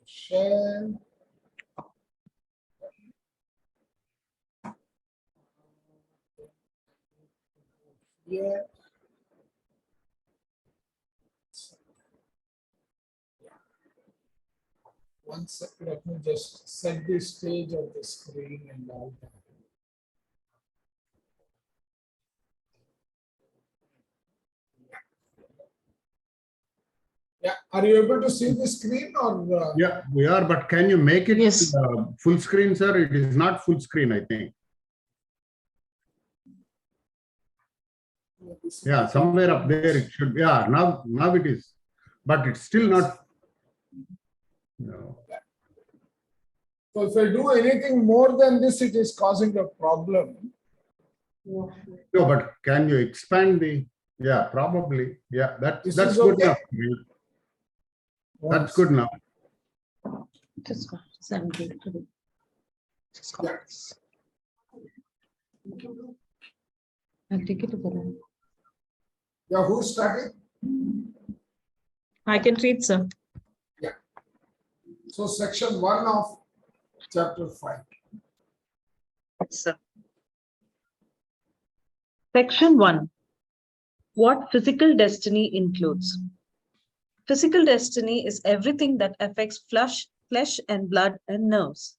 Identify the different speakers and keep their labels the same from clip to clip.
Speaker 1: Share. Here. One second, let me just set the stage of the screen and all that. Yeah, are you able to see the screen or?
Speaker 2: Yeah, we are, but can you make it
Speaker 3: Yes.
Speaker 2: full screen, sir? It is not full screen, I think. Yeah, somewhere up there it should be. Yeah, now it is, but it's still not. No.
Speaker 1: So if I do anything more than this, it is causing a problem.
Speaker 2: No, but can you expand the? Yeah, probably. Yeah,
Speaker 1: This
Speaker 2: that's
Speaker 1: is
Speaker 2: good
Speaker 1: okay?
Speaker 2: enough. That's good enough.
Speaker 3: Just go. 70. Just go.
Speaker 1: Yeah.
Speaker 3: I'll take it to the.
Speaker 1: Yeah, who started?
Speaker 3: I can read, sir.
Speaker 1: Yeah. So section 1 of chapter 5.
Speaker 3: Sir. Section 1. What physical destiny includes? Physical destiny is everything that affects flesh and blood and nerves.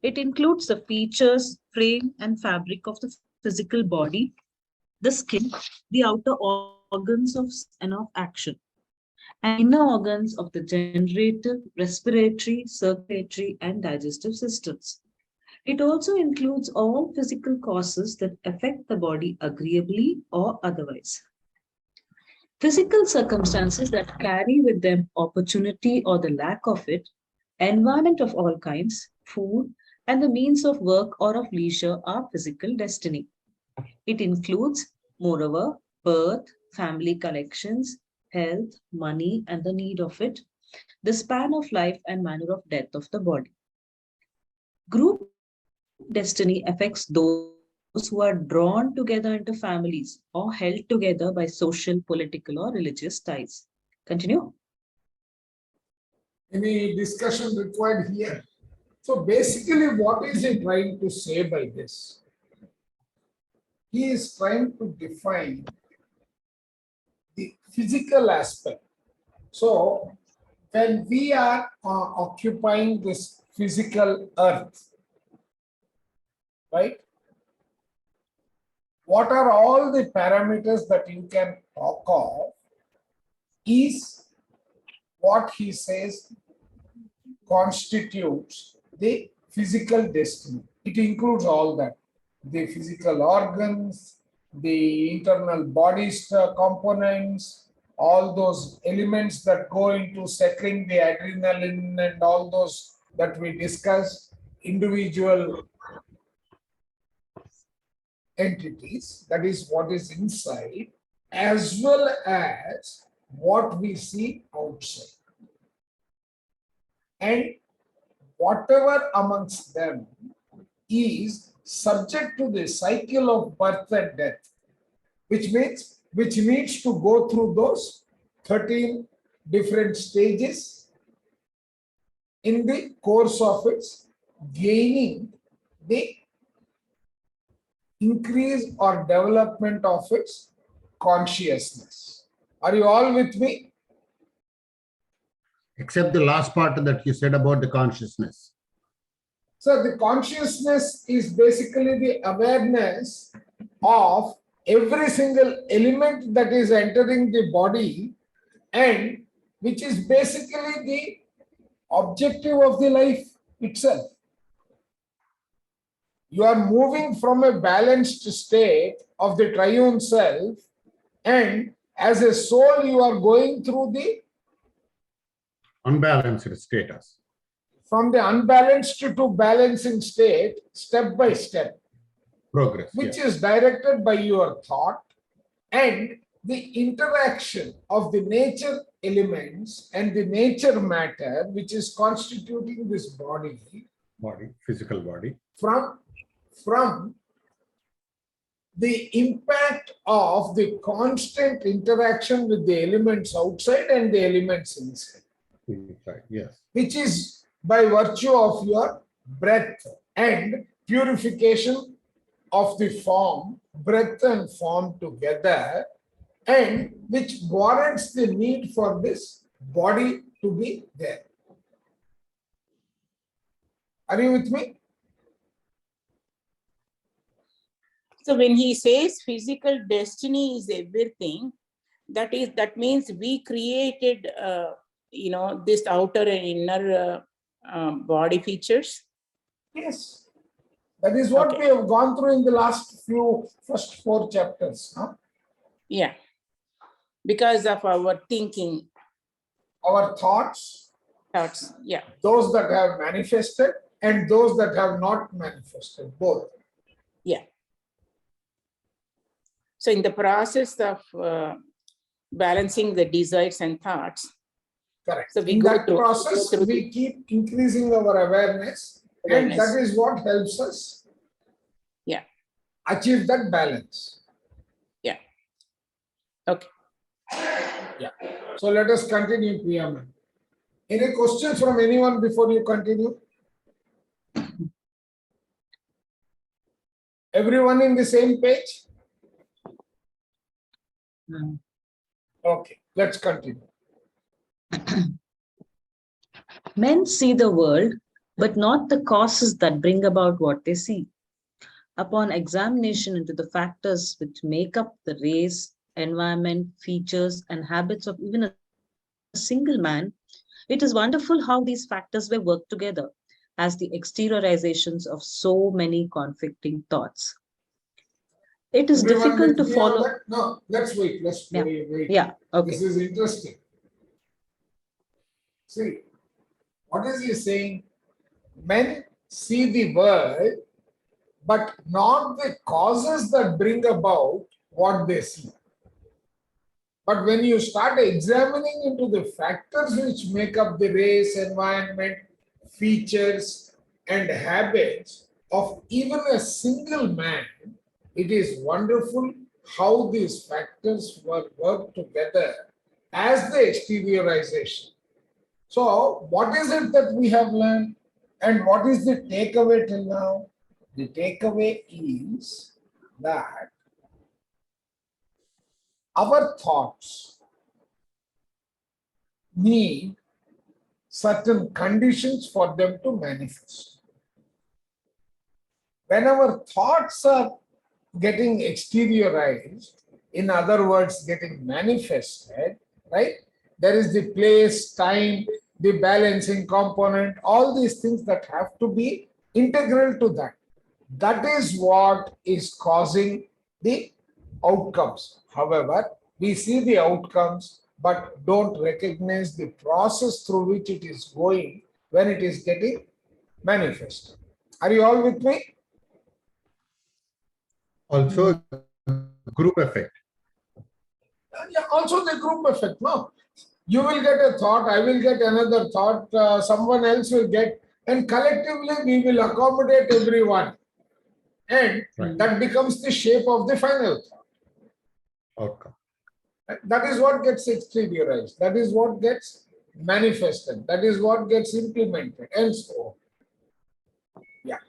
Speaker 3: It includes the features, frame, and fabric of the physical body, the skin, the outer organs of action, and inner organs of the generative, respiratory, circulatory, and digestive systems. It also includes all physical causes that affect the body agreeably or otherwise. Physical circumstances that carry with them opportunity or the lack of it, environment of all kinds, food, and the means of work or of leisure are physical destiny. It includes, moreover, birth, family connections, health, money, and the need of it, the span of life and manner of death of the body. Group destiny affects those who are drawn together into families or held together by social, political, or religious ties. Continue.
Speaker 1: Any discussion required here? So basically, what is he trying to say by this? He is trying to define the physical aspect. So when we are occupying this physical earth, right? What are all the parameters that you can talk of is what he says constitutes the physical destiny. It includes all that. The physical organs, the internal body components, all those elements that go into settling the adrenaline and all those that we discussed, individual entities, that is what is inside, as well as what we see outside. And whatever amongst them is subject to the cycle of birth and death, which needs to go through those 13 different stages in the course of its gaining the increase or development of its consciousness. Are you all with me?
Speaker 2: Except the last part that you said about the consciousness.
Speaker 1: So the consciousness is basically the awareness of every single element that is entering the body and which is basically the objective of the life itself. You are moving from a balanced state of the triune self, and as a soul you are going through the
Speaker 2: Unbalanced status.
Speaker 1: from the unbalanced to balancing state, step by step.
Speaker 2: Progress.
Speaker 1: Which
Speaker 2: yeah.
Speaker 1: is directed by your thought and the interaction of the nature elements and the nature matter, which is constituting this body,
Speaker 2: Physical body.
Speaker 1: from the impact of the constant interaction with the elements outside and the elements inside,
Speaker 2: Right. Yes.
Speaker 1: which is by virtue of your breath and purification of the form, breath and form together, and which warrants the need for this body to be there. Are you with me?
Speaker 4: So when he says physical destiny is everything, that means we created, this outer and inner body features.
Speaker 1: Yes. That is what
Speaker 4: Okay.
Speaker 1: we have gone through in the first 4 chapters. Huh?
Speaker 4: Yeah. Because of our thinking,
Speaker 1: Our thoughts,
Speaker 4: yeah.
Speaker 1: those that have manifested and those that have not manifested, both.
Speaker 4: Yeah. So in the process of balancing the desires and thoughts,
Speaker 1: Correct.
Speaker 4: so we
Speaker 1: in
Speaker 4: go
Speaker 1: that
Speaker 4: through,
Speaker 1: process, we keep increasing our awareness, and that is what helps us achieve that balance.
Speaker 4: Yeah. Okay.
Speaker 1: Yeah. So let us continue, Priyaman. Any questions from anyone before you continue? Everyone in the same page?
Speaker 3: No.
Speaker 1: Okay, let's continue.
Speaker 3: Men see the world, but not the causes that bring about what they see. Upon examination into the factors which make up the race, environment, features, and habits of even a single man, it is wonderful how these factors were worked together as the exteriorizations of so many conflicting thoughts. It is
Speaker 1: Everyone
Speaker 3: difficult to
Speaker 1: with me on
Speaker 3: follow.
Speaker 1: that? No, let's wait. Let's
Speaker 3: Yeah.
Speaker 1: wait.
Speaker 3: Yeah, okay.
Speaker 1: This is interesting. See, what is he saying? Men see the world, but not the causes that bring about what they see. But when you start examining into the factors which make up the race, environment, features, and habits of even a single man, it is wonderful how these factors work together as the exteriorization. So, what is it that we have learned, and what is the takeaway till now? The takeaway is that our thoughts need certain conditions for them to manifest. When our thoughts are getting exteriorized, in other words, getting manifested, right? There is the place, time, the balancing component, all these things that have to be integral to that. That is what is causing the outcomes. However, we see the outcomes, but don't recognize the process through which it is going when it is getting manifested. Are you all with me?
Speaker 2: Also, group effect.
Speaker 1: Yeah, also the group effect. No, you will get a thought, I will get another thought, someone else will get, and collectively we will accommodate everyone. And that becomes the shape of the final thought.
Speaker 2: Outcome.
Speaker 1: That is what gets exteriorized. That is what gets manifested. That is what gets implemented, and so on. Yeah.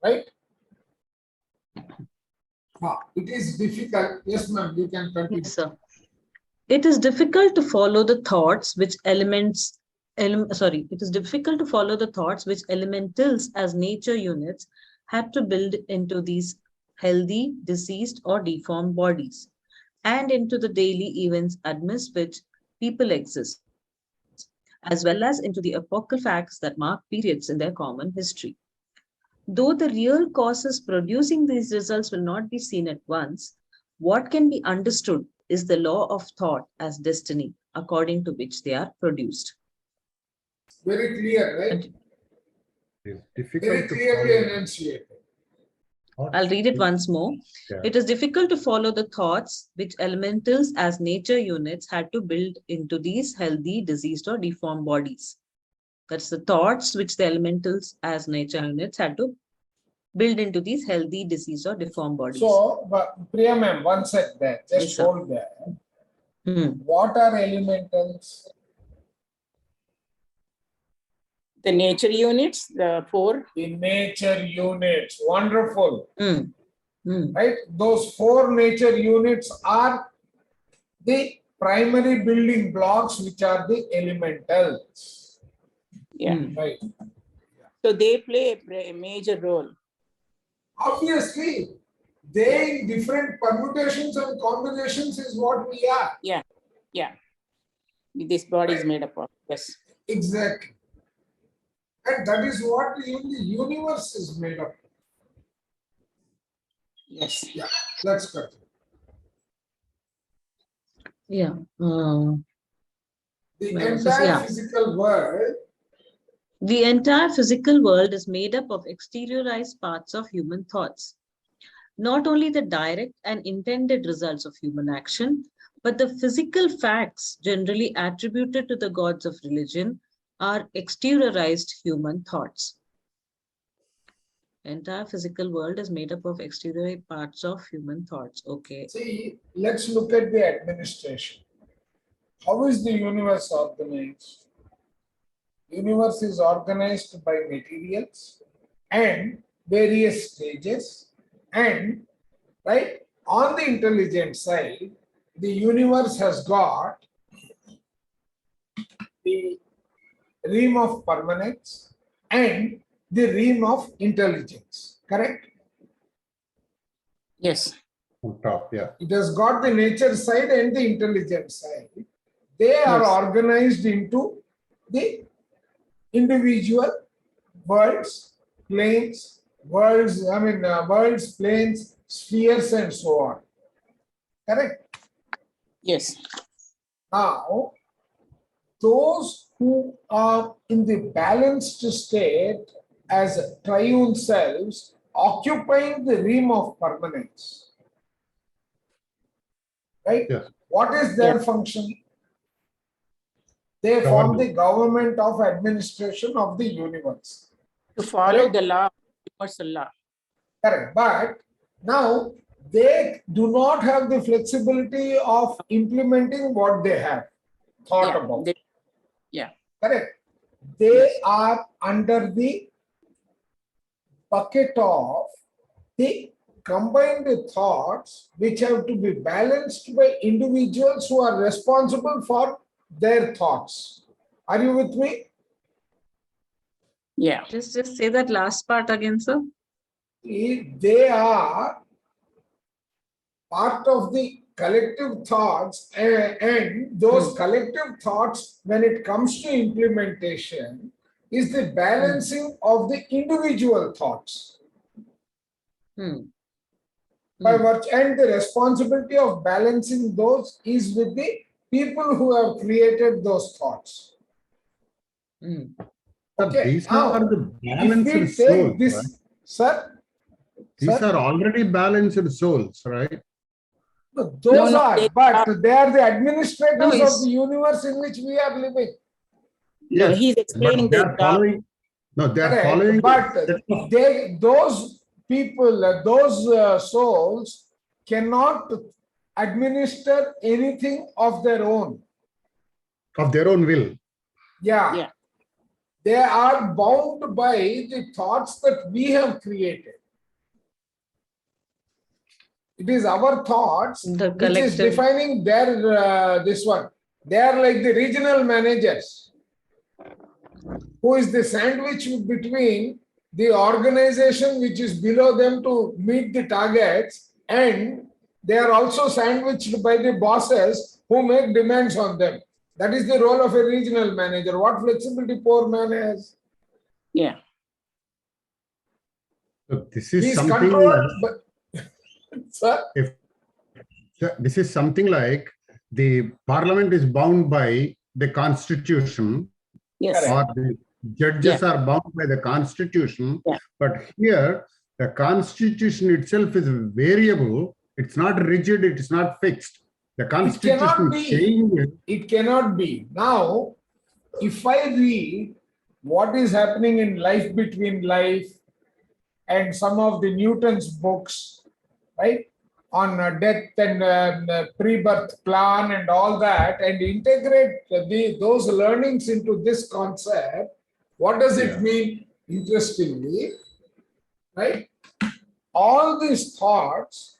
Speaker 1: Right? It is difficult. Yes, ma'am, you can continue.
Speaker 3: Yes, sir. It is difficult to follow the thoughts which it is difficult to follow the thoughts which elementals as nature units had to build into these healthy, diseased, or deformed bodies, and into the daily events amidst which people exist, as well as into the epochal facts that mark periods in their common history. Though the real causes producing these results will not be seen at once, what can be understood is the law of thought as destiny, according to which they are produced.
Speaker 1: Very clear, right?
Speaker 2: It is difficult
Speaker 1: Very clearly enunciated.
Speaker 3: I'll read it once more.
Speaker 2: Yeah.
Speaker 3: It is difficult to follow the thoughts which elementals as nature units had to build into these healthy, diseased, or deformed bodies, That's the thoughts which the elementals as nature units had to build into these healthy, diseased or deformed bodies.
Speaker 1: So, but Priya ma'am, one sec there, just
Speaker 3: Yes, sir.
Speaker 1: hold there.
Speaker 3: Hmm.
Speaker 1: What are elementals?
Speaker 4: The nature units, the 4.
Speaker 1: The nature units. Wonderful.
Speaker 3: Hmm. Hmm.
Speaker 1: Right? Those 4 nature units are the primary building blocks, which are the elementals.
Speaker 4: Yeah.
Speaker 3: Hmm.
Speaker 1: Right.
Speaker 4: So they play a major role.
Speaker 1: Obviously, they in different permutations and combinations is what we are.
Speaker 4: Yeah. Yeah. This body is made up of. Yes.
Speaker 1: Exactly. And that is what even the universe is made of.
Speaker 4: Yes.
Speaker 1: Yeah. Let's continue.
Speaker 3: Yeah.
Speaker 1: The
Speaker 3: Well,
Speaker 1: entire
Speaker 3: yeah.
Speaker 1: physical world.
Speaker 3: The entire physical world is made up of exteriorized parts of human thoughts. Not only the direct and intended results of human action, but the physical facts generally attributed to the gods of religion are exteriorized human thoughts. Entire physical world is made up of exterior parts of human thoughts. Okay.
Speaker 1: See, let's look at the administration. How is the universe organized? Universe is organized by materials and various stages, and right on the intelligent side, the universe has got the realm of permanence and the realm of intelligence. Correct?
Speaker 4: Yes.
Speaker 2: On top, yeah.
Speaker 1: It has got the nature side and the intelligent side. They are
Speaker 4: Yes.
Speaker 1: organized into the individual worlds, planes, worlds, planes, spheres, and so on. Correct?
Speaker 4: Yes.
Speaker 1: Now, those who are in the balanced state as triune selves occupying the realm of permanence. Right?
Speaker 2: Yes.
Speaker 1: What is their function? They form the government of administration of the universe.
Speaker 4: To follow
Speaker 1: Correct?
Speaker 4: the law, universal law.
Speaker 1: Correct. But now they do not have the flexibility of implementing what they have thought
Speaker 4: Yeah.
Speaker 1: about.
Speaker 4: Yeah.
Speaker 1: Correct. They
Speaker 4: Yes.
Speaker 1: are under the bucket of the combined thoughts which have to be balanced by individuals who are responsible for their thoughts. Are you with me?
Speaker 4: Yeah.
Speaker 3: Just say that last part again, sir.
Speaker 1: They are part of the collective thoughts, and those collective thoughts, when it comes to implementation, is the balancing of the individual thoughts. By virtue, and the responsibility of balancing those is with the people who have created those thoughts. Okay,
Speaker 2: These
Speaker 1: now,
Speaker 2: are the
Speaker 1: if we
Speaker 2: balanced
Speaker 1: take
Speaker 2: souls,
Speaker 1: this,
Speaker 2: right?
Speaker 1: sir,
Speaker 2: These are already balanced souls, right?
Speaker 1: those
Speaker 4: No,
Speaker 1: are,
Speaker 4: they
Speaker 1: but
Speaker 4: are-
Speaker 1: they are the administrators
Speaker 3: No,
Speaker 1: of
Speaker 3: it's-
Speaker 1: the universe in which we are living.
Speaker 4: No,
Speaker 2: Yes,
Speaker 4: he's explaining
Speaker 2: but they
Speaker 4: the
Speaker 2: are following. No, they are
Speaker 1: Correct,
Speaker 2: following.
Speaker 1: but those people, those souls cannot administer anything of their own.
Speaker 2: Of their own will.
Speaker 1: Yeah.
Speaker 4: Yeah.
Speaker 1: They are bound by the thoughts that we have created. It is our thoughts
Speaker 3: The
Speaker 1: which is
Speaker 3: collective.
Speaker 1: defining their this one. They are like the regional managers, who is the sandwich between the organization which is below them to meet the targets, and they are also sandwiched by the bosses who make demands on them. That is the role of a regional manager. What flexibility poor man has?
Speaker 4: Yeah.
Speaker 2: So this
Speaker 1: He
Speaker 2: is
Speaker 1: is
Speaker 2: something
Speaker 1: controlled,
Speaker 2: like,
Speaker 1: sir.
Speaker 2: this is something like the parliament is bound by the constitution,
Speaker 4: Yes.
Speaker 2: or the judges are bound by the constitution.
Speaker 4: Yeah.
Speaker 2: But here, the constitution itself is variable. It's not rigid. It is not fixed. The constitution
Speaker 1: be.
Speaker 2: changes.
Speaker 1: It cannot be. Now, if I read what is happening in Life Between Life and some of the Newton's books, right? On death and pre-birth plan and all that, and integrate those learnings into this concept. What does it
Speaker 2: Yeah.
Speaker 1: mean? Interestingly, right? All these thoughts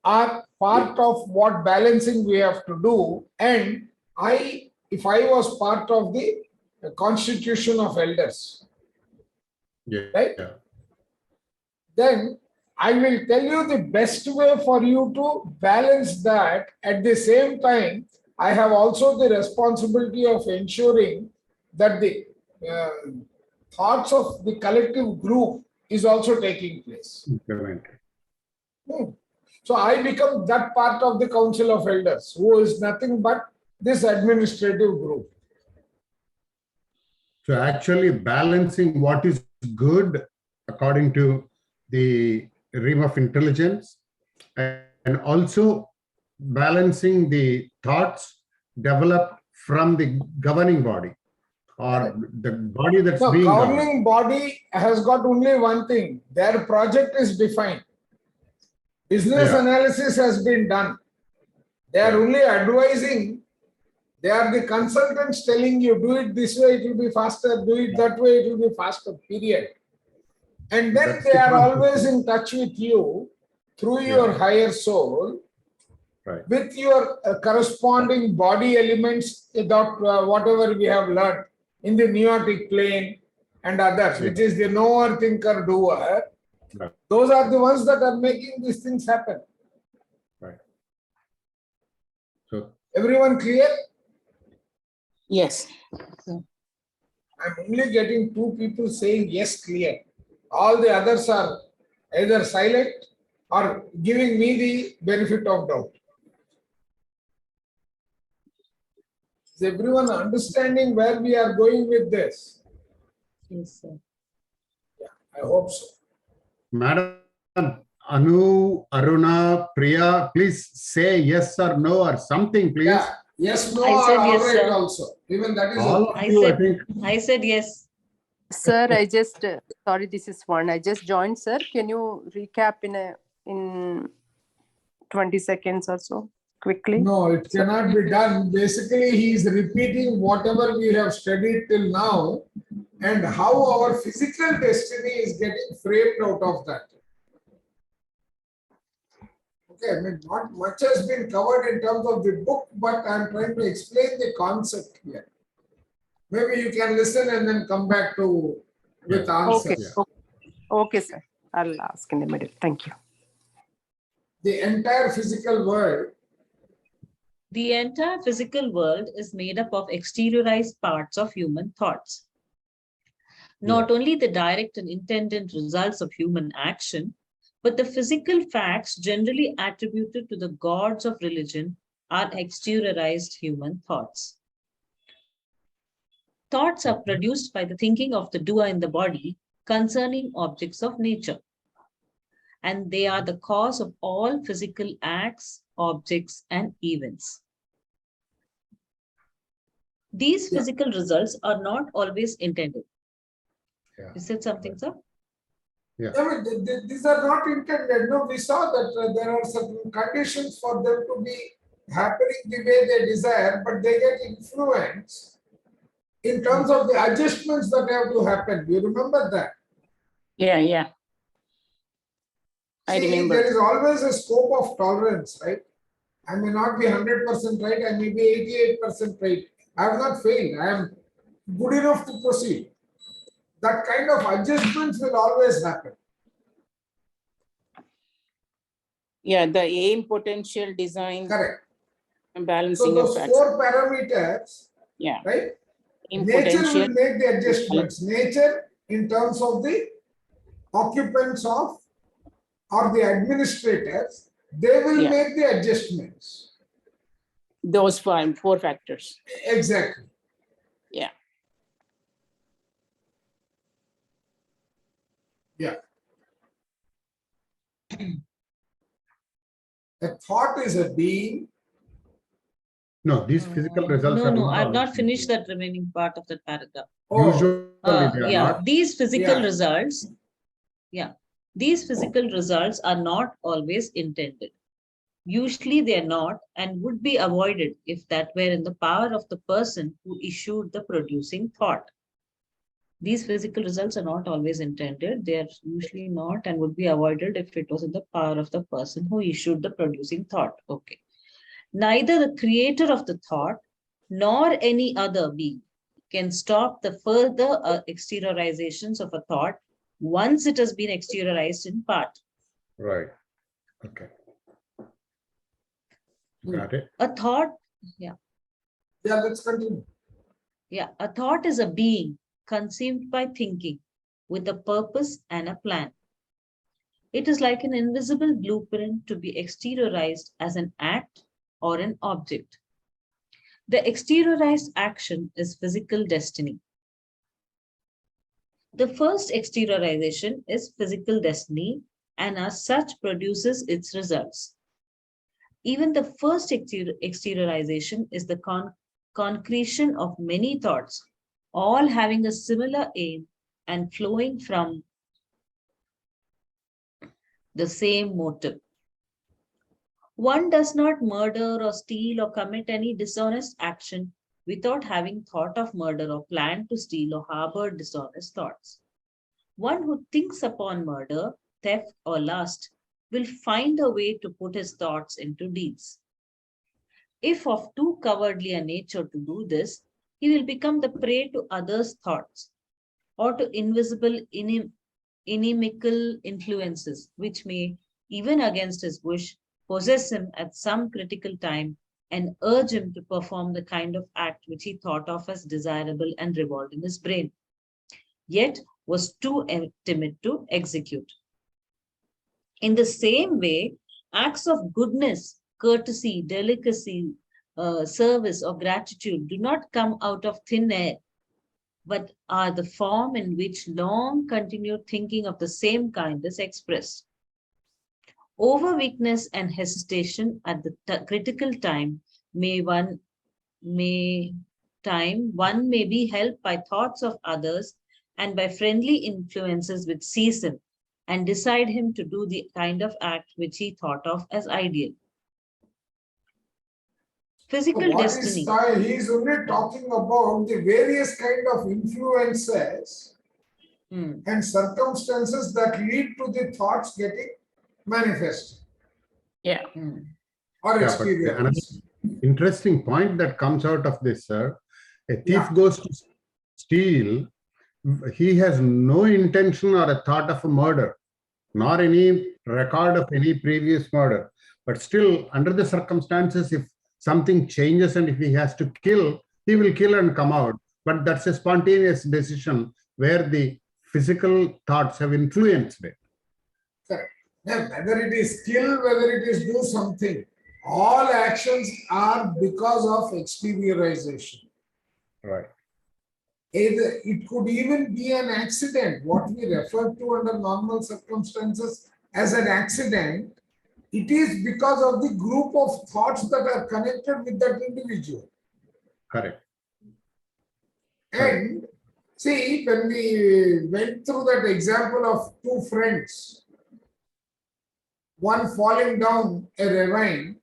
Speaker 1: are part of what balancing we have to do. And if I was part of the constitution of elders,
Speaker 2: Yeah.
Speaker 1: right?
Speaker 2: Yeah.
Speaker 1: Then I will tell you the best way for you to balance that. At the same time, I have also the responsibility of ensuring that the uh, thoughts of the collective group is also taking place.
Speaker 2: Implemented.
Speaker 1: So I become that part of the Council of Elders, who is nothing but this administrative group.
Speaker 2: So actually balancing what is good according to the realm of intelligence, and also balancing the thoughts developed from the governing body or the body that's
Speaker 1: No,
Speaker 2: being governed.
Speaker 1: governing body has got only one thing. Their project is defined. Business
Speaker 2: Yeah.
Speaker 1: analysis has been done. They are
Speaker 2: Yeah.
Speaker 1: only advising. They are the consultants telling you, do it this way, it will be faster, do it that way, it will be faster, period. And then
Speaker 2: That's
Speaker 1: they
Speaker 2: the
Speaker 1: are
Speaker 2: concept.
Speaker 1: always in touch with you through
Speaker 2: Yeah.
Speaker 1: your higher soul,
Speaker 2: Right.
Speaker 1: with your corresponding body elements, that whatever we have learned in the neotic plane and others, which is the knower, thinker, doer.
Speaker 2: Right.
Speaker 1: Those are the ones that are making these things happen.
Speaker 2: Right. So
Speaker 1: Everyone clear?
Speaker 4: Yes.
Speaker 1: I'm only getting 2 people saying yes, clear. All the others are either silent or giving me the benefit of doubt. Is everyone understanding where we are going with this?
Speaker 3: Yes, sir.
Speaker 1: I hope so.
Speaker 2: Madam Anu, Aruna, Priya, please say yes or no or something, please.
Speaker 1: Yeah, yes, no,
Speaker 3: I
Speaker 1: or
Speaker 3: said
Speaker 1: all
Speaker 3: yes,
Speaker 1: right
Speaker 3: sir.
Speaker 1: also. Even that is
Speaker 2: All
Speaker 1: okay.
Speaker 2: of you, I think.
Speaker 3: I said yes.
Speaker 5: Sir, I just sorry, this is one. I just joined, sir. Can you recap in 20 seconds or so quickly?
Speaker 1: No, it cannot be done. Basically, he is repeating whatever we have studied till now and how our physical destiny is getting framed out of that. Okay, I mean, not much has been covered in terms of the book, but I'm trying to explain the concept here. Maybe you can listen and then come back to with
Speaker 2: Yeah.
Speaker 1: answers.
Speaker 5: Okay.
Speaker 2: Yeah.
Speaker 5: Okay, sir. I'll ask in the middle. Thank you.
Speaker 1: The entire physical world,
Speaker 3: The entire physical world is made up of exteriorized parts of human thoughts. Not only the direct and intended results of human action, but the physical facts generally attributed to the gods of religion are exteriorized human thoughts. Thoughts are produced by the thinking of the doer in the body concerning objects of nature. And they are the cause of all physical acts, objects, and events. These physical results are not always intended.
Speaker 2: Yeah.
Speaker 3: You said something, sir?
Speaker 1: I mean, these are not intended. No, we saw that there are certain conditions for them to be happening the way they desire, but they get influenced in terms of the adjustments that have to happen. You remember that?
Speaker 4: Yeah. I
Speaker 1: See,
Speaker 4: remember.
Speaker 1: there is always a scope of tolerance, right? I may not be 100% right, I may be 88% right. I have not failed. I am good enough to proceed. That kind of adjustments will always happen.
Speaker 4: Yeah, the aim, potential, design,
Speaker 1: Correct.
Speaker 4: and
Speaker 1: So
Speaker 4: balancing of
Speaker 1: those
Speaker 4: facts.
Speaker 1: 4 parameters,
Speaker 4: Yeah.
Speaker 1: right?
Speaker 4: Aim,
Speaker 1: Nature
Speaker 4: potential.
Speaker 1: will make the adjustments. Nature, in terms of the occupants of or the administrators, they will
Speaker 4: Yeah.
Speaker 1: make the adjustments.
Speaker 4: Those 4 factors.
Speaker 1: Exactly.
Speaker 4: Yeah.
Speaker 1: Yeah. A thought is a being
Speaker 2: No, these physical results
Speaker 3: No,
Speaker 2: are
Speaker 3: no,
Speaker 2: not
Speaker 3: I've
Speaker 2: always
Speaker 3: not finished
Speaker 2: included.
Speaker 3: that remaining part of that paragraph.
Speaker 1: Oh,
Speaker 2: Usually they are
Speaker 3: Yeah,
Speaker 2: not.
Speaker 3: these physical
Speaker 1: Yeah.
Speaker 3: results, yeah, these physical results are not always intended. Usually they are not and would be avoided if that were in the power of the person who issued the producing thought. These physical results are not always intended. They are usually not and would be avoided if it was in the power of the person who issued the producing thought. Okay. Neither the creator of the thought nor any other being can stop the further exteriorizations of a thought once it has been exteriorized in part.
Speaker 2: Right. Okay. Got it.
Speaker 3: A thought, yeah,
Speaker 1: yeah, let's continue.
Speaker 3: yeah, a thought is a being conceived by thinking with a purpose and a plan. It is like an invisible blueprint to be exteriorized as an act or an object. The exteriorized action is physical destiny. The first exteriorization is physical destiny and as such produces its results. Even the first exteriorization is the concretion of many thoughts, all having a similar aim and flowing from the same motive. One does not murder or steal or commit any dishonest action without having thought of murder or planned to steal or harbor dishonest thoughts. One who thinks upon murder, theft, or lust will find a way to put his thoughts into deeds. If of too cowardly a nature to do this, he will become the prey to others' thoughts or to invisible inimical influences, which may, even against his wish, possess him at some critical time and urge him to perform the kind of act which he thought of as desirable and revolved in his brain, yet was too timid to execute. In the same way, acts of goodness, courtesy, delicacy, service, or gratitude do not come out of thin air, but are the form in which long continued thinking of the same kind is expressed. Over weakness and hesitation at the critical time one may be helped by thoughts of others and by friendly influences which seize him and decide him to do the kind of act which he thought of as ideal.
Speaker 1: So
Speaker 3: Physical
Speaker 1: what
Speaker 3: destiny.
Speaker 1: he is only talking about the various kind of influences and circumstances that lead to the thoughts getting manifest
Speaker 4: Yeah.
Speaker 1: or
Speaker 2: Yeah, but another
Speaker 1: experienced.
Speaker 2: interesting point that comes out of this, sir, a thief
Speaker 1: Yeah.
Speaker 2: goes to steal, he has no intention or a thought of a murder, nor any record of any previous murder. But still, under the circumstances, if something changes and if he has to kill, he will kill and come out. But that's a spontaneous decision where the physical thoughts have influenced it.
Speaker 1: Correct. Now, whether it is kill, whether it is do something, all actions are because of exteriorization.
Speaker 2: Right.
Speaker 1: Either it could even be an accident, what we refer to under normal circumstances as an accident. It is because of the group of thoughts that are connected with that individual.
Speaker 2: Correct.
Speaker 1: And see, when we went through that example of two friends, one falling down a ravine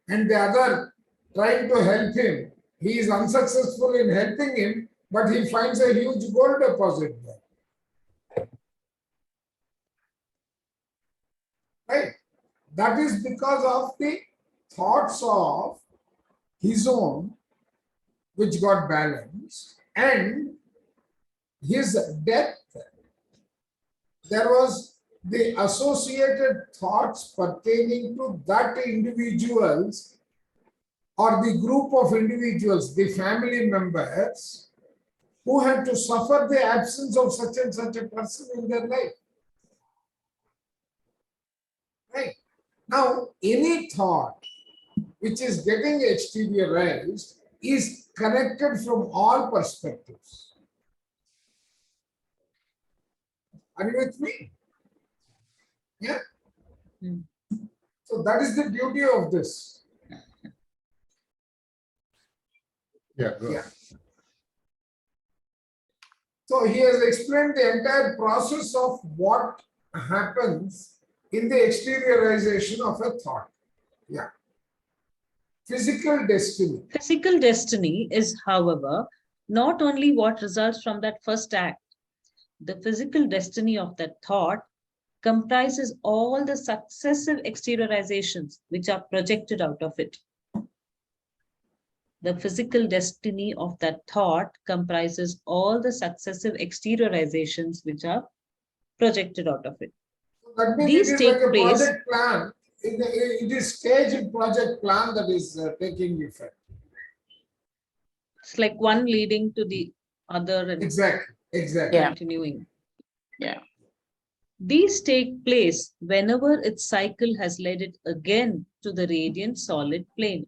Speaker 1: and the other trying to help him, he is unsuccessful in helping him, but he finds a huge gold deposit there. Right? That is because of the thoughts of his own, which got balanced, and his death. There was the associated thoughts pertaining to that individuals or the group of individuals, the family members, who had to suffer the absence of such and such a person in their life. Right? Now, any thought which is getting exteriorized is connected from all perspectives. Are you with me? Yeah. So that is the beauty of this.
Speaker 2: Yeah, go.
Speaker 1: Yeah. So he has explained the entire process of what happens in the exteriorization of a thought. Yeah. Physical destiny.
Speaker 3: Physical destiny is, however, not only what results from that first act. The physical destiny of that thought comprises all the successive exteriorizations which are projected out of it. The physical destiny of that thought comprises all the successive exteriorizations which are projected out of it.
Speaker 1: That means
Speaker 3: These
Speaker 1: it is
Speaker 3: take
Speaker 1: like a
Speaker 3: place-
Speaker 1: project plan. It is staged project plan that is taking effect.
Speaker 3: It's like one leading to the other and
Speaker 1: Exactly. Exactly.
Speaker 4: Yeah.
Speaker 3: continuing.
Speaker 4: Yeah.
Speaker 3: These take place whenever its cycle has led it again to the radiant solid plane,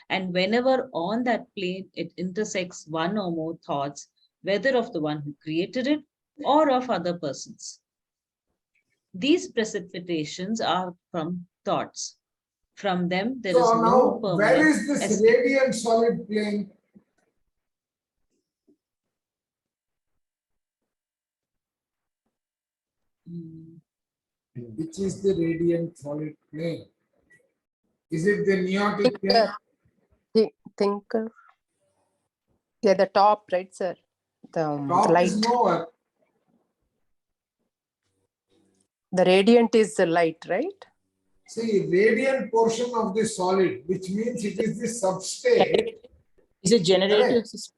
Speaker 3: and whenever on that plane it intersects one or more thoughts, whether of the one who created it or of other persons. These precipitations are from thoughts. From them, there is
Speaker 1: So
Speaker 3: no
Speaker 1: now, where
Speaker 3: permanent
Speaker 1: is this
Speaker 3: escape.
Speaker 1: radiant solid plane?
Speaker 3: Hmm.
Speaker 1: Which is the radiant solid plane? Is it the neotic plane?
Speaker 5: Thinker. Yeah, the top, right, sir? The
Speaker 1: Top
Speaker 5: light.
Speaker 1: is lower.
Speaker 5: The radiant is the light, right?
Speaker 1: See, radiant portion of the solid, which means it is the substate.
Speaker 4: Is it generative
Speaker 1: Correct.
Speaker 4: system?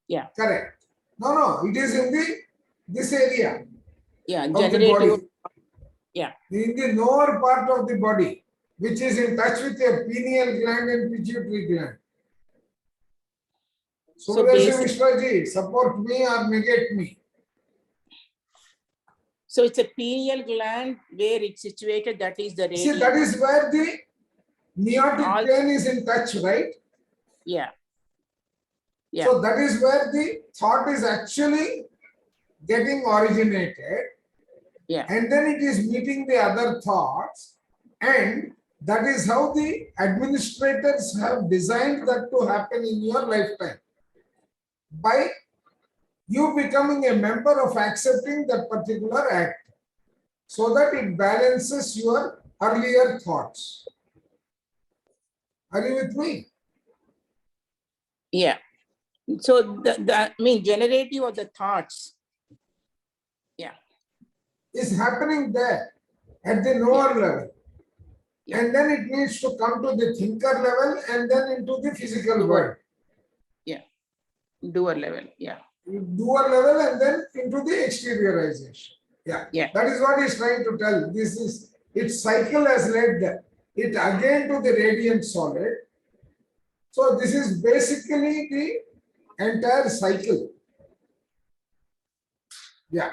Speaker 4: Yeah.
Speaker 1: Correct. No, it is in this area
Speaker 4: Yeah.
Speaker 1: of the
Speaker 4: Generative.
Speaker 1: body.
Speaker 4: Yeah.
Speaker 1: In the lower part of the body, which is in touch with your pineal gland and pituitary gland.
Speaker 4: So
Speaker 1: Suresh
Speaker 4: basic-
Speaker 1: Mishraji, support me or negate me.
Speaker 4: So it's a pineal gland where it's situated. That is the
Speaker 1: See,
Speaker 4: radiant.
Speaker 1: that is where the neotic
Speaker 4: All-
Speaker 1: plane is in touch, right?
Speaker 4: Yeah. Yeah.
Speaker 1: So that is where the thought is actually getting originated.
Speaker 4: Yeah.
Speaker 1: And then it is meeting the other thoughts. And that is how the administrators have designed that to happen in your lifetime. By you becoming a member of accepting that particular act, so that it balances your earlier thoughts. Are you with me?
Speaker 4: Yeah. So the I mean generative of the thoughts. Yeah.
Speaker 1: Is happening there at the lower level.
Speaker 4: Yeah.
Speaker 1: And then it needs to come to the thinker level and then into the physical
Speaker 4: Doer.
Speaker 1: world.
Speaker 4: Yeah. Doer level. Yeah.
Speaker 1: Doer level and then into the exteriorization. Yeah.
Speaker 4: Yeah.
Speaker 1: That is what he's trying to tell. This is its cycle has led it again to the radiant solid. So this is basically the entire cycle. Yeah.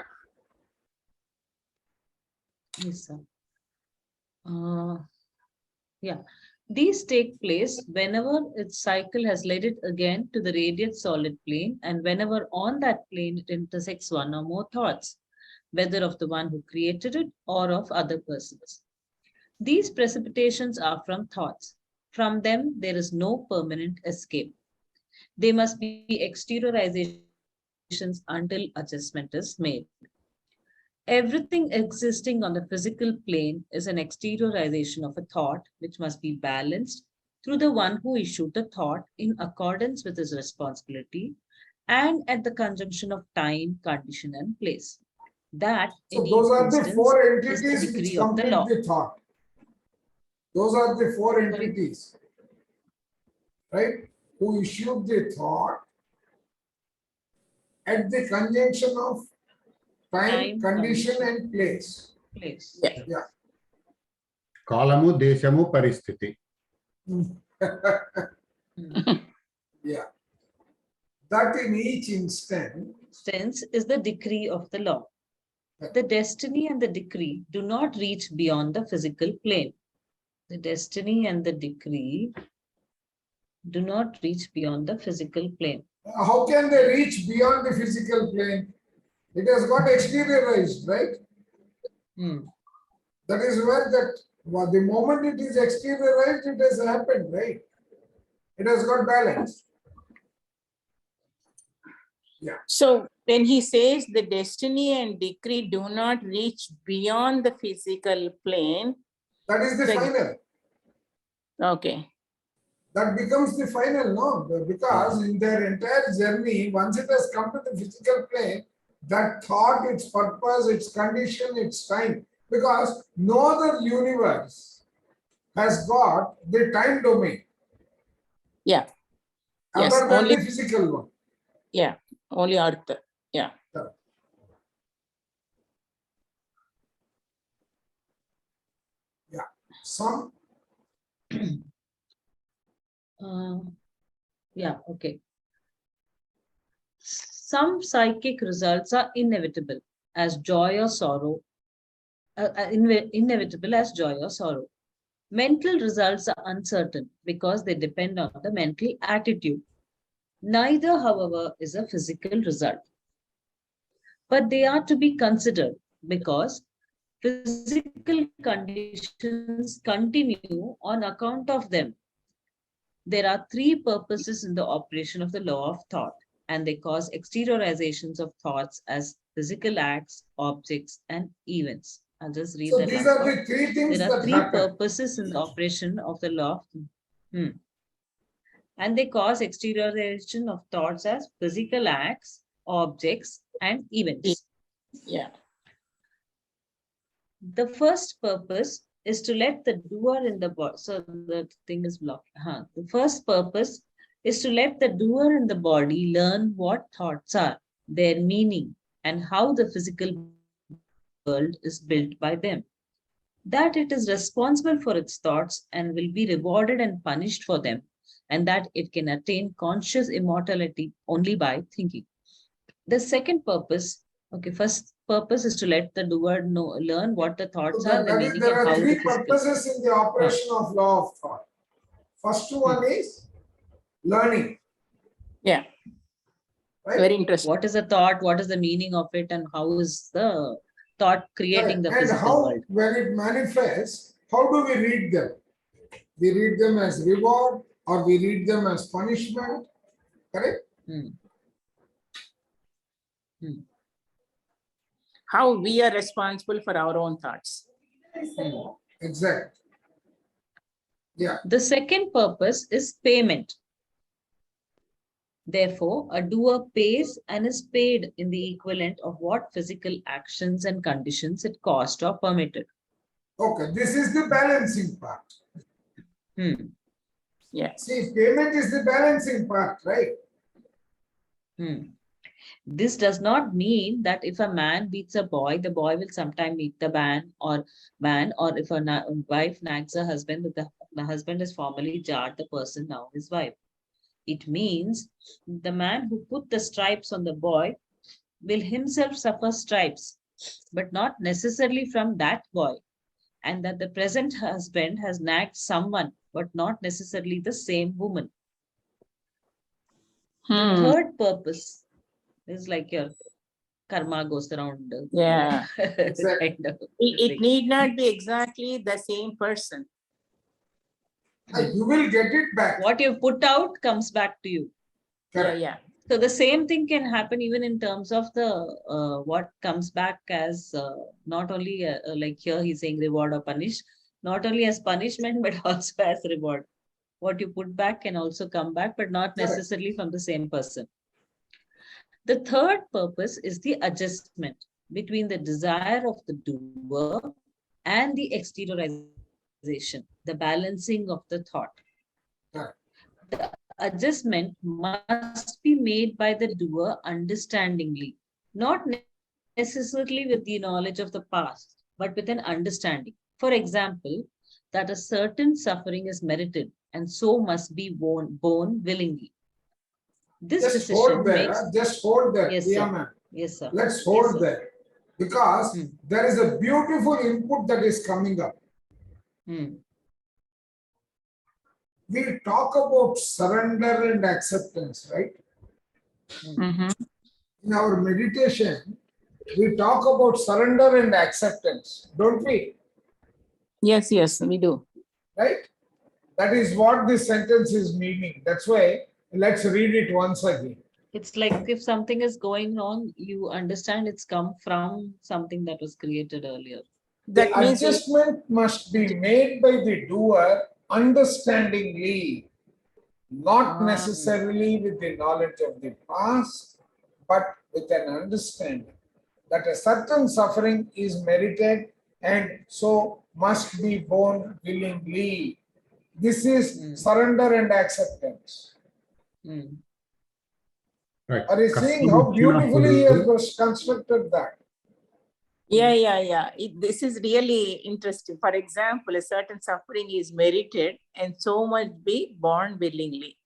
Speaker 3: Yes, sir. Yeah. These take place whenever its cycle has led it again to the radiant solid plane, and whenever on that plane it intersects one or more thoughts, whether of the one who created it or of other persons. These precipitations are from thoughts. From them, there is no permanent escape. They must be exteriorizations until adjustment is made. Everything existing on the physical plane is an exteriorization of a thought which must be balanced through the one who issued the thought in accordance with his responsibility and at the conjunction of time, condition, and place. That
Speaker 1: So
Speaker 3: in
Speaker 1: those
Speaker 3: each
Speaker 1: are the
Speaker 3: instance
Speaker 1: four
Speaker 3: is the
Speaker 1: entities which
Speaker 3: decree of the
Speaker 1: complete
Speaker 3: law.
Speaker 1: the thought. Those are the four
Speaker 3: Sorry.
Speaker 1: entities, right? Who issued the thought at the conjunction of time, condition, and place.
Speaker 3: Place.
Speaker 4: Yeah.
Speaker 1: Yeah.
Speaker 2: Kalamu, deshamu, paristiti.
Speaker 1: Yeah. That in each instant.
Speaker 3: Sense is the decree of the law. The destiny and the decree do not reach beyond the physical plane. The destiny and the decree do not reach beyond the physical plane.
Speaker 1: How can they reach beyond the physical plane? It has got exteriorized, right?
Speaker 3: Hmm.
Speaker 1: That is where the moment it is exteriorized, it has happened, right? It has got balanced.
Speaker 4: So when he says the destiny and decree do not reach beyond the physical plane,
Speaker 1: That is the
Speaker 4: Like-
Speaker 1: final.
Speaker 4: okay.
Speaker 1: That becomes the final, no? Because in their entire journey, once it has come to the physical plane, that thought, its purpose, its condition, its time, because no other universe has got the time domain
Speaker 4: Yeah. Yes,
Speaker 1: other than
Speaker 4: only
Speaker 1: the physical one.
Speaker 4: yeah, only Earth. Yeah.
Speaker 1: Some
Speaker 3: Yeah, okay. Some psychic results are inevitable as joy or sorrow, inevitable as joy or sorrow. Mental results are uncertain because they depend on the mental attitude. Neither, however, is a physical result. But they are to be considered because physical conditions continue on account of them. There are three purposes in the operation of the law of thought, and they cause exteriorizations of thoughts as physical acts, objects, and events. I'll just read
Speaker 1: so
Speaker 3: that
Speaker 1: these
Speaker 3: last
Speaker 1: are
Speaker 3: part.
Speaker 1: the three things
Speaker 3: There are
Speaker 1: that
Speaker 3: three
Speaker 1: happen.
Speaker 3: purposes in the operation of the law of and they cause exteriorization of thoughts as physical acts, objects, and events.
Speaker 4: Yeah.
Speaker 3: The first purpose is to let the doer in the body. So the thing is blocked. The first purpose is to let the doer in the body learn what thoughts are, their meaning, and how the physical world is built by them. That it is responsible for its thoughts and will be rewarded and punished for them, and that it can attain conscious immortality only by thinking. The second purpose, okay, first purpose is to let the doer learn what the thoughts
Speaker 1: So
Speaker 3: are, the
Speaker 1: that is,
Speaker 3: meaning,
Speaker 1: there
Speaker 3: and
Speaker 1: are
Speaker 3: how the
Speaker 1: three
Speaker 3: physical.
Speaker 1: purposes in the operation of law of thought. First one is learning,
Speaker 4: Yeah.
Speaker 1: right?
Speaker 4: Very interesting.
Speaker 3: What is the thought? What is the meaning of it, and how is the thought creating the
Speaker 1: And
Speaker 3: physical
Speaker 1: how,
Speaker 3: world?
Speaker 1: when it manifests, how do we read them? We read them as reward or we read them as punishment, correct?
Speaker 3: Hmm.
Speaker 4: How we are responsible for our own thoughts.
Speaker 1: Exact. Yeah.
Speaker 3: The second purpose is payment. Therefore, a doer pays and is paid in the equivalent of what physical actions and conditions it caused or permitted.
Speaker 1: Okay, this is the balancing part.
Speaker 4: Yeah.
Speaker 1: See, payment is the balancing part, right?
Speaker 3: This does not mean that if a man beats a boy, the boy will sometime beat the man, or if a wife nags her husband, that the husband has formerly jarred the person, now his wife. It means the man who put the stripes on the boy will himself suffer stripes, but not necessarily from that boy, and that the present husband has nagged someone, but not necessarily the same woman. The third purpose is like your karma goes around.
Speaker 4: Yeah.
Speaker 3: Kind of
Speaker 4: It need not be exactly the same person.
Speaker 1: You will get it back.
Speaker 3: what you put out comes back to you.
Speaker 1: Correct.
Speaker 4: Yeah.
Speaker 3: So the same thing can happen even in terms of the what comes back as not only like here he's saying reward or punish, not only as punishment but also as reward. What you put back can also come back, but not
Speaker 1: Correct.
Speaker 3: necessarily from the same person. The third purpose is the adjustment between the desire of the doer and the exteriorization, the balancing of the thought.
Speaker 1: Correct.
Speaker 3: The adjustment must be made by the doer understandingly, not necessarily with the knowledge of the past, but with an understanding. For example, that a certain suffering is merited and so must be borne willingly. This
Speaker 1: Just
Speaker 3: decision
Speaker 1: hold there.
Speaker 3: makes.
Speaker 1: Just hold there.
Speaker 3: Yes,
Speaker 1: Priya
Speaker 3: sir.
Speaker 1: ma'am.
Speaker 3: Yes, sir.
Speaker 1: Let's hold
Speaker 3: Yes, sir.
Speaker 1: there. Because there is a beautiful input that is coming up. We talk about surrender and acceptance, right? In our meditation, we talk about surrender and acceptance, don't we?
Speaker 4: Yes, we do.
Speaker 1: Right? That is what this sentence is meaning. That's why let's read it once again.
Speaker 3: It's like if something is going wrong, you understand it's come from something that was created earlier.
Speaker 1: The
Speaker 4: That means
Speaker 1: adjustment must be made by the doer understandingly, not necessarily with the knowledge of the past, but with an understanding that a certain suffering is merited and so must be borne willingly. This is surrender and acceptance.
Speaker 3: Mm.
Speaker 2: Right.
Speaker 1: Are you seeing how beautifully he has constructed that?
Speaker 4: yeah. This is really interesting. For example, a certain suffering is merited and so must be borne willingly.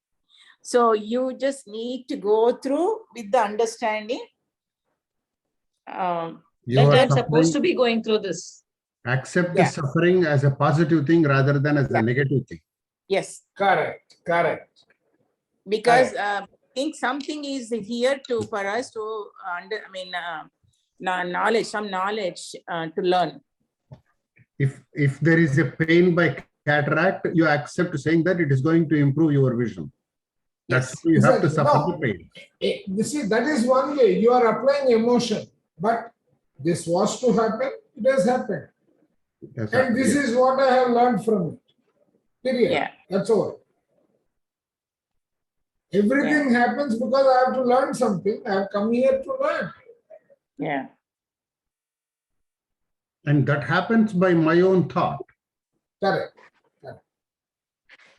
Speaker 4: So you just need to go through with the understanding.
Speaker 2: You
Speaker 3: That
Speaker 2: are
Speaker 3: I'm supposed to
Speaker 2: suffering.
Speaker 3: be going through this.
Speaker 2: Accept the
Speaker 4: Yeah.
Speaker 2: suffering as a positive thing rather than as a negative thing.
Speaker 4: Yes,
Speaker 1: Correct, correct.
Speaker 4: because I think something is here to for us to knowledge, some knowledge to learn.
Speaker 2: If there is a pain by cataract, you accept saying that it is going to improve your vision. That's
Speaker 4: Yes.
Speaker 2: why you have to
Speaker 1: Exactly.
Speaker 2: suffer
Speaker 1: No.
Speaker 2: the pain.
Speaker 1: You see, that is one way you are applying emotion, but this was to happen, it has happened.
Speaker 2: Yes,
Speaker 1: And this
Speaker 2: yes.
Speaker 1: is what I have learned from it. Period.
Speaker 4: Yeah.
Speaker 1: That's all. Everything happens because I have to learn something. I have come here to learn.
Speaker 4: Yeah.
Speaker 2: And that happens by my own thought.
Speaker 1: Correct.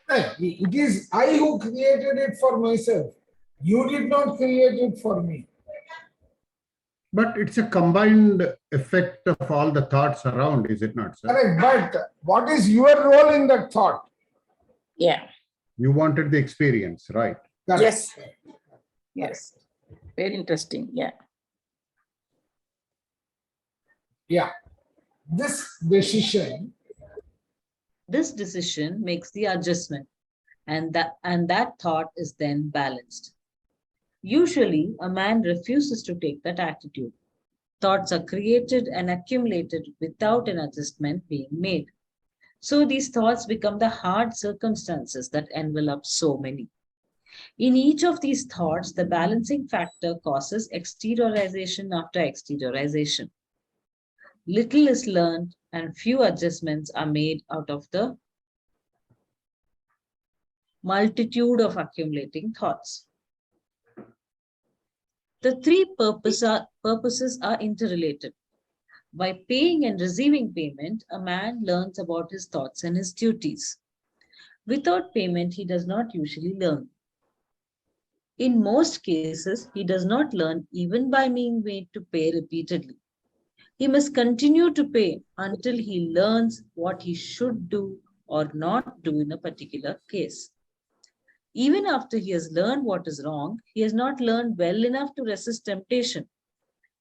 Speaker 1: Correct. It is I who created it for myself. You did not create it for me.
Speaker 2: But it's a combined effect of all the thoughts around, is it not, sir?
Speaker 1: Correct. But what is your role in that thought?
Speaker 4: Yeah.
Speaker 2: You wanted the experience, right?
Speaker 1: Correct.
Speaker 4: Yes. Yes. Very interesting. Yeah.
Speaker 1: Yeah. This decision,
Speaker 3: This decision makes the adjustment, and that thought is then balanced. Usually, a man refuses to take that attitude. Thoughts are created and accumulated without an adjustment being made. So these thoughts become the hard circumstances that envelop so many. In each of these thoughts, the balancing factor causes exteriorization after exteriorization. Little is learned and few adjustments are made out of the multitude of accumulating thoughts. The three purposes are interrelated. By paying and receiving payment, a man learns about his thoughts and his duties. Without payment, he does not usually learn. In most cases, he does not learn even by being made to pay repeatedly. He must continue to pay until he learns what he should do or not do in a particular case. Even after he has learned what is wrong, he has not learned well enough to resist temptation.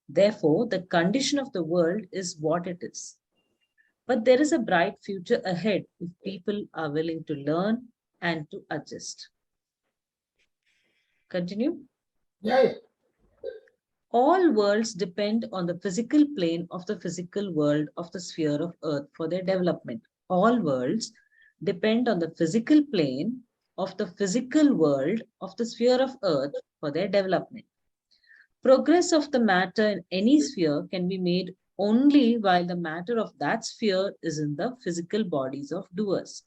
Speaker 3: Therefore, the condition of the world is what it is. But there is a bright future ahead if people are willing to learn and to adjust. Continue.
Speaker 1: yeah.
Speaker 3: All worlds depend on the physical plane of the physical world of the sphere of Earth for their development. All worlds depend on the physical plane of the physical world of the sphere of Earth for their development. Progress of the matter in any sphere can be made only while the matter of that sphere is in the physical bodies of doers.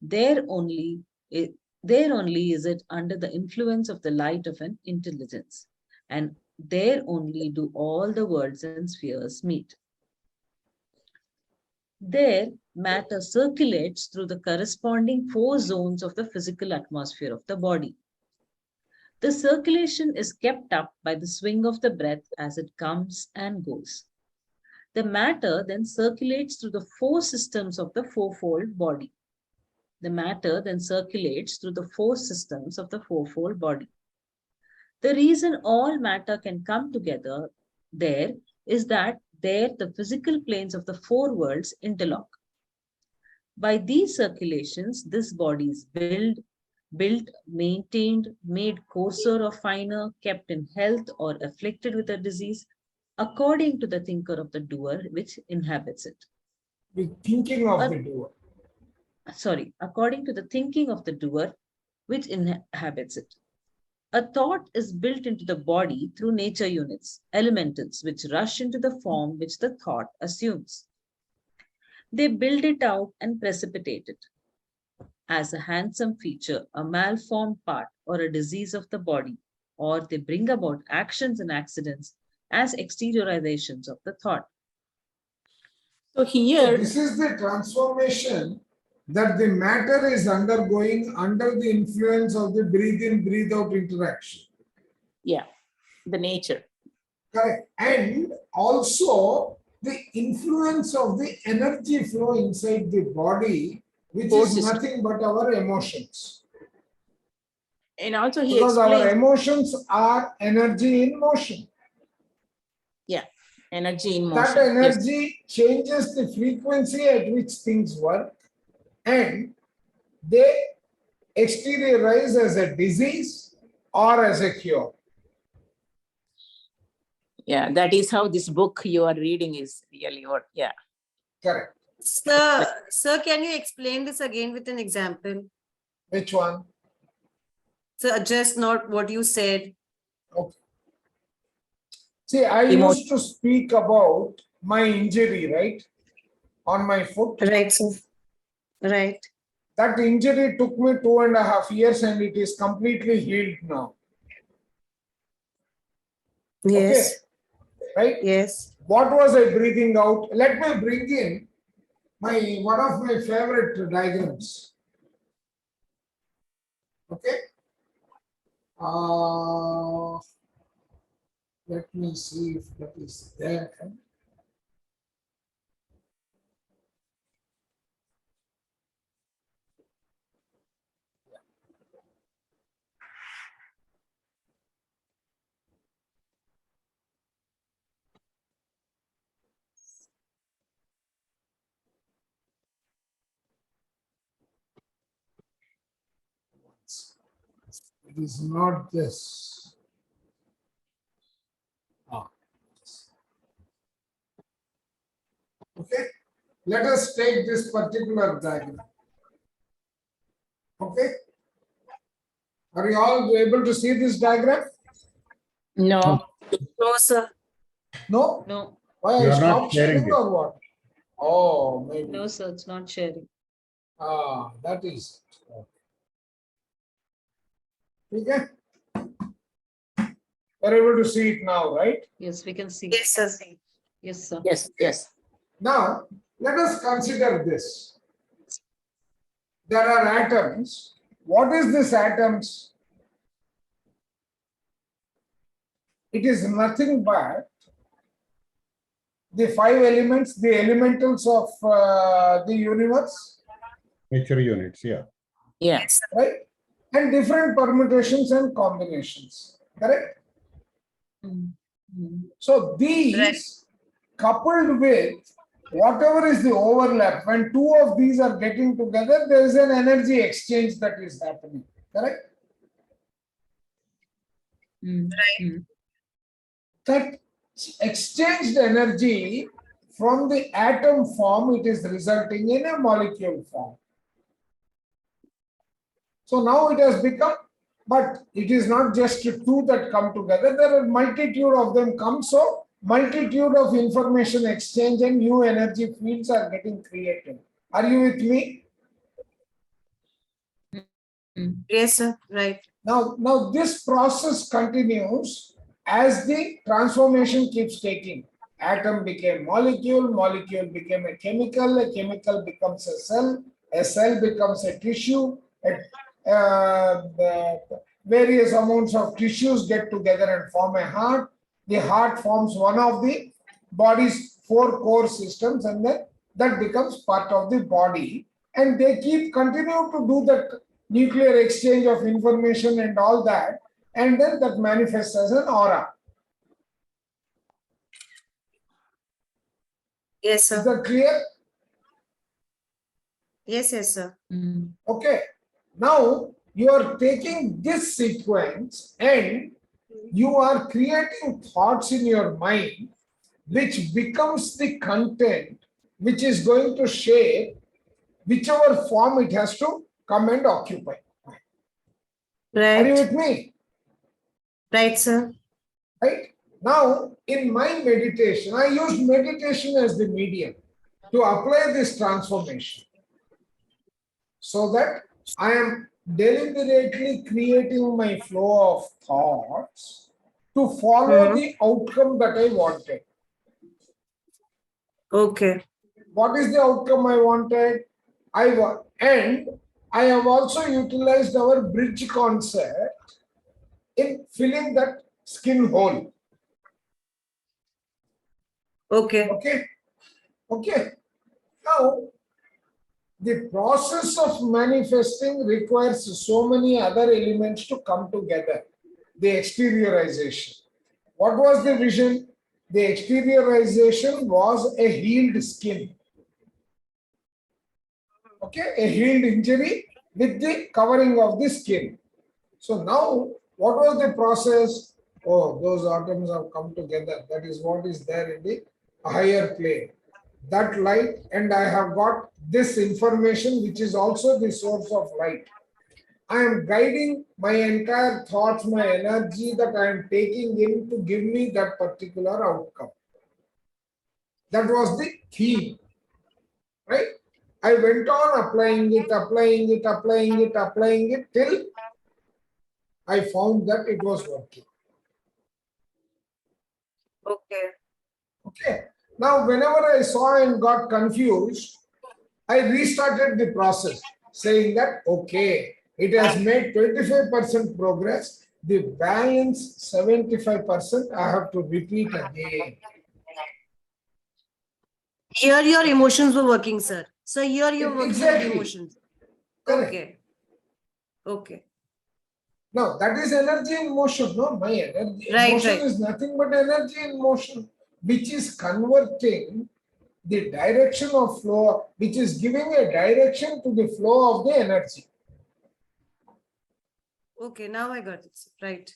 Speaker 3: There only is it under the influence of the light of an intelligence, and there only do all the worlds and spheres meet. There, matter circulates through the corresponding four zones of the physical atmosphere of the body. The circulation is kept up by the swing of the breath as it comes and goes. The matter then circulates through the four systems of the fourfold body. The matter then circulates through the four systems of the fourfold body. The reason all matter can come together there is that there the physical planes of the four worlds interlock. By these circulations, this body is built, maintained, made coarser or finer, kept in health or afflicted with a disease, according to the thinker of the doer which inhabits it.
Speaker 1: The thinking of the doer.
Speaker 3: According to the thinking of the doer which inhabits it. A thought is built into the body through nature units, elementals, which rush into the form which the thought assumes. They build it out and precipitate it as a handsome feature, a malformed part, or a disease of the body, or they bring about actions and accidents as exteriorizations of the thought.
Speaker 4: So here,
Speaker 1: This is the transformation that the matter is undergoing under the influence of the breathe in, breathe out interaction.
Speaker 4: yeah, the nature.
Speaker 1: Correct. And also the influence of the energy flow inside the body, which
Speaker 4: Forces.
Speaker 1: is nothing but our emotions.
Speaker 4: And also he
Speaker 1: Because our
Speaker 4: explains,
Speaker 1: emotions are energy in motion.
Speaker 4: yeah, energy in
Speaker 1: That
Speaker 4: motion. Yes.
Speaker 1: energy changes the frequency at which things work, and they exteriorize as a disease or as a cure.
Speaker 4: Yeah, that is how this book you are reading is really what, yeah.
Speaker 1: Correct.
Speaker 6: Sir, can you explain this again with an example?
Speaker 1: Which one?
Speaker 6: So just not what you said.
Speaker 1: Okay. See, I used to speak about my injury, right? On my foot.
Speaker 6: Right, sir. Right.
Speaker 1: That injury took me 2.5 years and it is completely healed now.
Speaker 6: Yes.
Speaker 1: Okay. Right?
Speaker 6: Yes.
Speaker 1: What was I breathing out? Let me bring in one of my favorite diagrams. Okay. Let me see if that is there. It is not this. Okay. Let us take this particular diagram. Okay. Are you all able to see this diagram?
Speaker 4: No,
Speaker 6: No, sir.
Speaker 1: No?
Speaker 3: No,
Speaker 1: Why
Speaker 2: You
Speaker 1: I
Speaker 2: are not
Speaker 1: stopped
Speaker 2: sharing
Speaker 1: sharing
Speaker 2: it.
Speaker 1: or what? Oh, maybe.
Speaker 3: no, sir, it's not sharing.
Speaker 1: That is it. Okay. You're able to see it now, right?
Speaker 3: Yes, we can see.
Speaker 6: Yes, sir.
Speaker 3: Yes, sir.
Speaker 4: yes, yes.
Speaker 1: Now, let us consider this. There are atoms. What is this atoms? It is nothing but the 5 elements, the elementals of the universe,
Speaker 2: Nature units, yeah.
Speaker 4: Yeah.
Speaker 1: right? And different permutations and combinations, correct?
Speaker 3: Mm, mm.
Speaker 1: So these coupled with whatever is the overlap, when 2 of these are getting together, there is an energy exchange that is happening, correct?
Speaker 3: Mm, mm.
Speaker 1: That exchanged energy from the atom form, it is resulting in a molecule form. So now it has become, but it is not just 2 that come together, there are multitude of them come, so multitude of information exchange and new energy fields are getting created. Are you with me?
Speaker 6: Yes, sir. Right.
Speaker 1: Now this process continues as the transformation keeps taking. Atom became molecule, molecule became a chemical becomes a cell becomes a tissue, various amounts of tissues get together and form a heart. The heart forms one of the body's 4 core systems, and then that becomes part of the body. And they continue to do that nuclear exchange of information and all that, and then that manifests as an aura.
Speaker 6: Yes,
Speaker 1: Is
Speaker 6: sir.
Speaker 1: that clear?
Speaker 6: Yes, yes, sir.
Speaker 3: Mm.
Speaker 1: Okay. Now you are taking this sequence and you are creating thoughts in your mind, which becomes the content, which is going to shape whichever form it has to come and occupy. Are you
Speaker 6: Right.
Speaker 1: with me?
Speaker 6: Right, sir.
Speaker 1: Right? Now, in my meditation, I used meditation as the medium to apply this transformation so that I am deliberately creating my flow of thoughts to follow the outcome that I wanted.
Speaker 6: Okay.
Speaker 1: What is the outcome I wanted? And I have also utilized our bridge concept in filling that skin hole.
Speaker 6: Okay.
Speaker 1: Okay. Now, the process of manifesting requires so many other elements to come together. The exteriorization. What was the vision? The exteriorization was a healed skin. Okay, a healed injury with the covering of the skin. So now, what was the process? Oh, those atoms have come together. That is what is there in the higher plane. That light, and I have got this information, which is also the source of light. I am guiding my entire thoughts, my energy that I am taking in to give me that particular outcome. That was the theme, right? I went on applying it till I found that it was working.
Speaker 6: Okay.
Speaker 1: Okay. Now, whenever I saw and got confused, I restarted the process saying that, okay, it has made 25% progress. The balance 75% I have to repeat again.
Speaker 6: Here your emotions were working, sir. So here you're working with
Speaker 1: Exactly.
Speaker 6: emotions.
Speaker 1: Correct.
Speaker 6: Okay. Okay.
Speaker 1: Now, that is energy in motion. No, my energy.
Speaker 6: Right,
Speaker 1: Motion
Speaker 6: right.
Speaker 1: is nothing but energy in motion, which is converting the direction of flow, which is giving a direction to the flow of the energy.
Speaker 6: Okay, now I got it, sir. Right.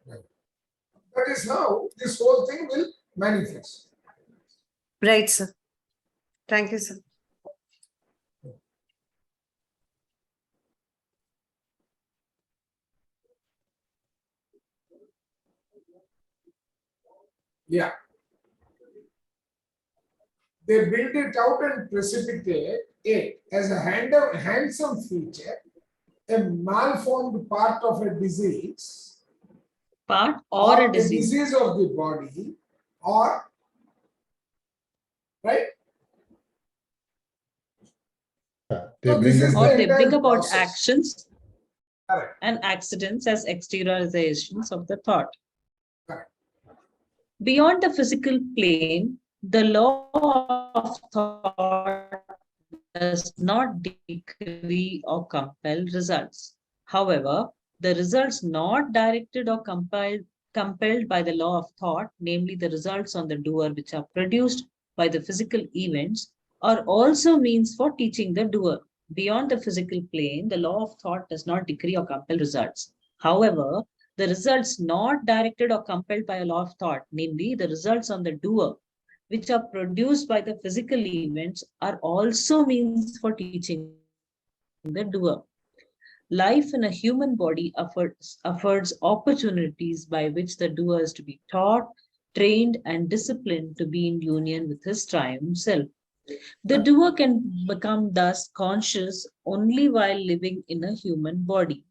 Speaker 1: That is how this whole thing will manifest.
Speaker 6: Right, sir. Thank you, sir.
Speaker 1: Yeah. They build it out and precipitate it as a handsome feature, a malformed part of a disease,
Speaker 3: Part or a disease.
Speaker 1: disease of the body, or right?
Speaker 2: They
Speaker 1: So this
Speaker 2: bring
Speaker 1: is
Speaker 3: Or
Speaker 1: the
Speaker 3: they bring
Speaker 1: entire
Speaker 3: about
Speaker 1: process.
Speaker 3: actions
Speaker 1: Correct.
Speaker 3: and accidents as exteriorizations of the thought.
Speaker 1: Correct.
Speaker 3: Beyond the physical plane, the law of thought does not decree or compel results. However, the results not directed or compelled by the law of thought, namely the results on the doer which are produced by the physical events, are also means for teaching the doer. Beyond the physical plane, the law of thought does not decree or compel results. However, the results not directed or compelled by a law of thought, namely the results on the doer, which are produced by the physical events, are also means for teaching the doer. Life in a human body affords opportunities by which the doer is to be taught, trained, and disciplined to be in union with his triune self. The doer can become thus conscious only while living in a human body,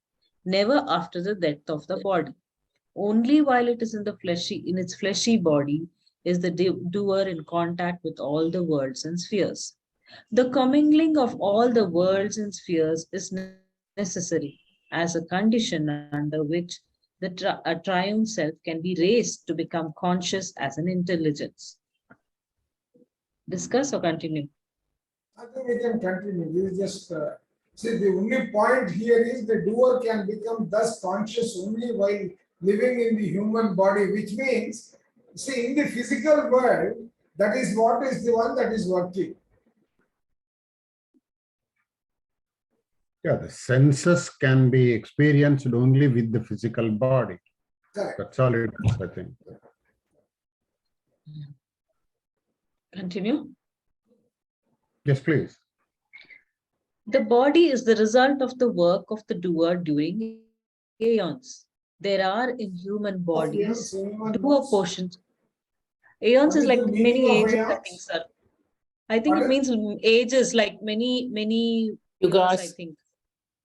Speaker 3: never after the death of the body. Only while it is in its fleshy body is the doer in contact with all the worlds and spheres. The commingling of all the worlds and spheres is necessary as a condition under which a triune self can be raised to become conscious as an intelligence. Discuss or continue?
Speaker 1: I think we can continue. We just see the only point here is the doer can become thus conscious only while living in the human body, which means, see, in the physical world, that is what is the one that is working.
Speaker 2: Yeah, the senses can be experienced only with the physical body.
Speaker 1: Correct.
Speaker 2: That's all it is, I think.
Speaker 3: Continue.
Speaker 2: Yes, please.
Speaker 3: The body is the result of the work of the doer during aeons. there are in human bodies
Speaker 1: Human
Speaker 3: dual
Speaker 1: bodies.
Speaker 3: portions. Aeons
Speaker 1: What
Speaker 3: is
Speaker 1: is
Speaker 3: like
Speaker 1: the meaning
Speaker 3: many
Speaker 1: of
Speaker 3: ages, I think,
Speaker 1: aeons?
Speaker 3: sir. I think it
Speaker 1: Pardon?
Speaker 3: means ages, like many years, I
Speaker 4: Yugas,
Speaker 3: think.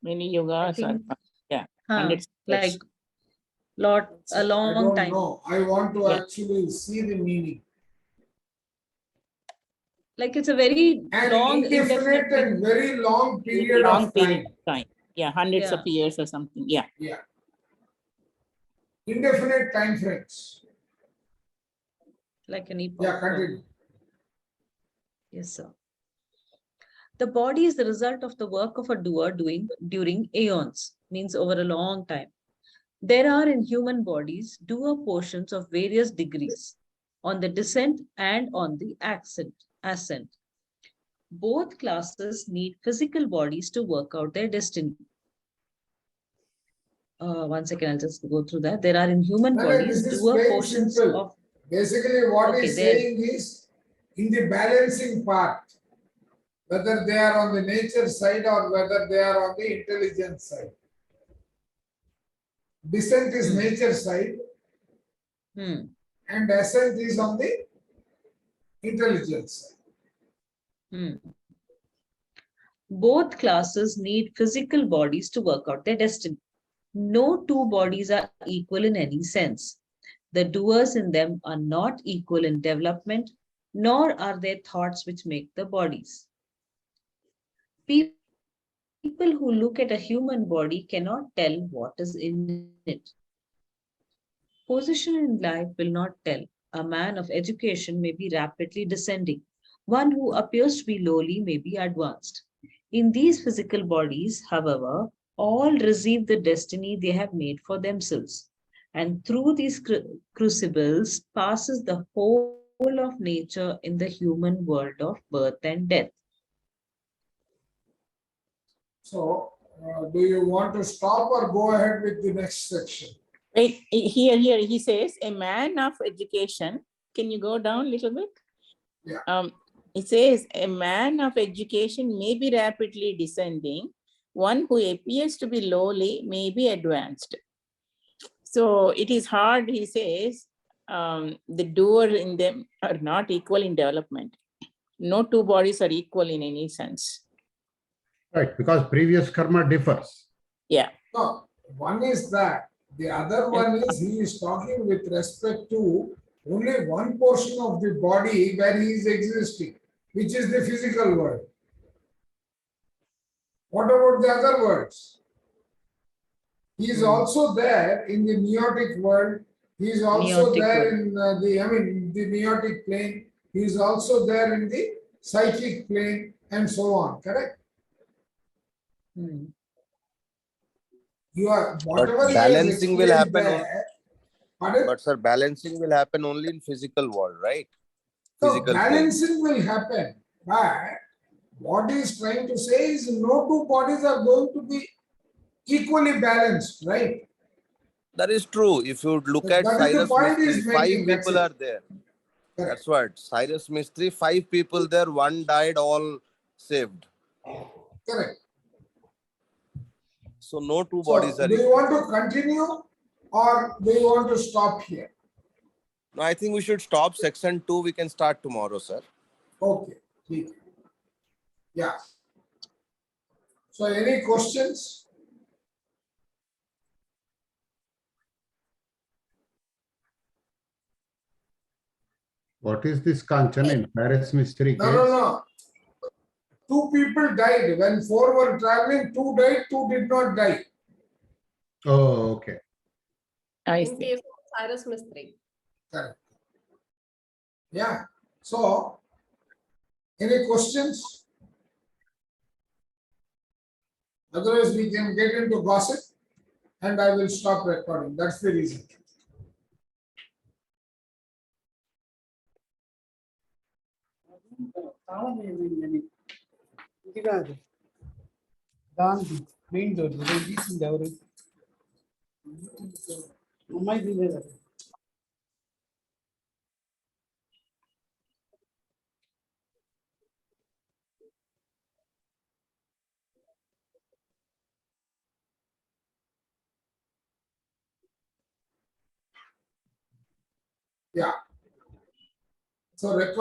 Speaker 4: many
Speaker 3: I
Speaker 4: yugas
Speaker 3: think,
Speaker 4: are, yeah,
Speaker 3: huh,
Speaker 4: hundreds of
Speaker 3: like
Speaker 4: years.
Speaker 3: a
Speaker 1: I
Speaker 3: long
Speaker 1: don't
Speaker 3: time.
Speaker 1: know. I want to
Speaker 4: Yeah.
Speaker 1: actually see the meaning.
Speaker 3: Like it's a very
Speaker 1: An
Speaker 3: long,
Speaker 1: indefinite
Speaker 3: indefinite.
Speaker 1: and very long period
Speaker 4: Long
Speaker 1: of
Speaker 4: period
Speaker 1: time.
Speaker 4: of time. Yeah, hundreds of
Speaker 3: Yeah.
Speaker 4: years or something. Yeah.
Speaker 1: Yeah. Indefinite time frames.
Speaker 3: Like an epoch.
Speaker 1: Yeah, continue.
Speaker 3: Yes, sir. The body is the result of the work of a doer doing during aeons, means over a long time. There are in human bodies doer portions of various degrees on the descent and on the ascent. Both classes need physical bodies to work out their destiny. 1 second, I'll just go through that. There are in human
Speaker 1: No,
Speaker 3: bodies
Speaker 1: this is
Speaker 3: doer
Speaker 1: plain
Speaker 3: portions
Speaker 1: simple.
Speaker 3: of.
Speaker 1: Basically, what
Speaker 3: Okay,
Speaker 1: he's
Speaker 3: there.
Speaker 1: saying is in the balancing part, whether they are on the nature side or whether they are on the intelligence side. Descent is nature side and ascent is on the intelligence side.
Speaker 3: Both classes need physical bodies to work out their destiny. No two bodies are equal in any sense. The doers in them are not equal in development, nor are there thoughts which make the bodies. People who look at a human body cannot tell what is in it. Position in life will not tell. A man of education may be rapidly descending. One who appears to be lowly may be advanced. In these physical bodies, however, all receive the destiny they have made for themselves. And through these crucibles passes the whole of nature in the human world of birth and death.
Speaker 1: So, do you want to stop or go ahead with the next section?
Speaker 4: Wait, here he says, a man of education. Can you go down a little bit?
Speaker 1: Yeah.
Speaker 4: It says, a man of education may be rapidly descending. One who appears to be lowly may be advanced. So it is hard, he says, the doer in them are not equal in development. No two bodies are equal in any sense.
Speaker 2: Right, because previous karma differs.
Speaker 4: Yeah.
Speaker 1: No, one is that. The other one is he is talking with respect to only one portion of the body where he is existing, which is the physical world. What about the other worlds? He is also there in the meiotic world. He is also
Speaker 3: Meiotic
Speaker 1: there
Speaker 3: world.
Speaker 1: in the meiotic plane. He is also there in the psychic plane and so on. Correct? You are whatever
Speaker 7: But
Speaker 1: he has
Speaker 7: balancing will
Speaker 1: explained
Speaker 7: happen
Speaker 1: there. Pardon?
Speaker 7: But sir, balancing will happen only in physical world, right?
Speaker 1: So
Speaker 7: Physical plane.
Speaker 1: balancing will happen, but what he is trying to say is no two bodies are going to be equally balanced, right?
Speaker 7: That is true. If you look at
Speaker 1: That is the
Speaker 7: Cyrus
Speaker 1: point he
Speaker 7: Mistry,
Speaker 1: is
Speaker 7: 5
Speaker 1: making. That's
Speaker 7: people
Speaker 1: it.
Speaker 7: are there.
Speaker 1: Correct.
Speaker 7: That's what. Cyrus Mistry, 5 people there, one died, all saved.
Speaker 1: Correct.
Speaker 7: So no two
Speaker 1: So
Speaker 7: bodies are
Speaker 1: do you
Speaker 7: equal.
Speaker 1: want to continue or do you want to stop here?
Speaker 7: No, I think we should stop section 2. We can start tomorrow, sir.
Speaker 1: Okay. Yeah. So any questions?
Speaker 2: What is this Kanchan in Paris mystery
Speaker 1: No,
Speaker 2: case?
Speaker 1: no. 2 people died. When 4 were traveling, 2 died, 2 did not die.
Speaker 2: Oh, okay.
Speaker 4: I
Speaker 5: In
Speaker 4: see.
Speaker 5: case of Cyrus Mistry.
Speaker 1: Correct. Yeah. So, any questions? Otherwise, we can get into gossip and I will stop recording. That's the reason.
Speaker 8: ఇది కాదు దానికి main door తీసింది ఎవరు అమ్మాయి తీయలేదు
Speaker 1: Yeah. So record.